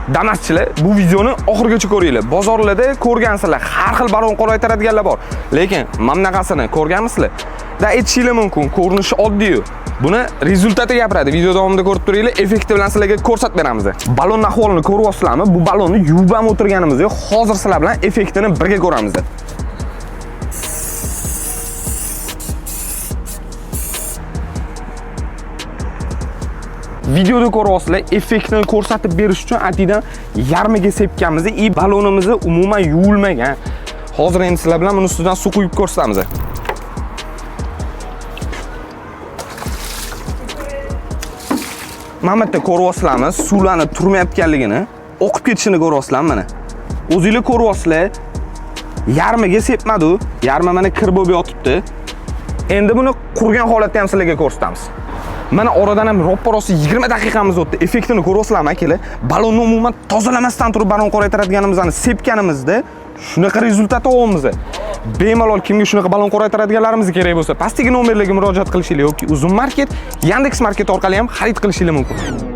Damaschilar, bu videoni oxirigacha ko'ringlar. Bozorlarda ko'rgansizlar, har xil balon qoraytiradiganlar bor. Lekin mamnaqasini ko'rganmisizlar? Da aytishinglar mumkin, ko'rinishi oddiy. Buni rezultati gapiradi. Video davomida ko'rib turinglar, effekti bilan sizlarga ko'rsatib beramiz. Balonning ahvolini ko'ryapsizlarmi? Bu balonni yuvib ham o'tirganimizda, hozir sizlar bilan effektini birga ko'ramiz. Videoda ko'ryapsizlar, effektni ko'rsatib berish uchun atidan yarmiga sepganmiz. Balonimizni umuman yuvilmagan. Hozir endi sizlar bilan buni ustidan suv quyib ko'rsatamiz. Mana bu yerda ko'ryapsizlarmi, suvlarni turmayotganligini, oqib ketishini ko'ryapsizlarmi mana. O'zingizlar ko'ryapsizlar, yarmiga sepmadi, yarmi mana kir bo'lib yotibdi. Endi buni qurgan holatda ham sizlarga ko'rsatamiz. Mana oradan ham roppa-rosa 20 daqiqamiz o'tdi. Effektini ko'ryapsizlarmi akalar? Balonni umuman tozalamasdan turib balon qoraytiradiganimizni sepganimizda shunaqa rezultat olyapmiz. Bemalol kimga shunaqa balon qoraytiradiganlarimiz kerak bo'lsa, pastdagi nomerlarga murojaat qilishingiz yoki Uzun Market, Yandex Market orqali ham xarid qilishingiz mumkin.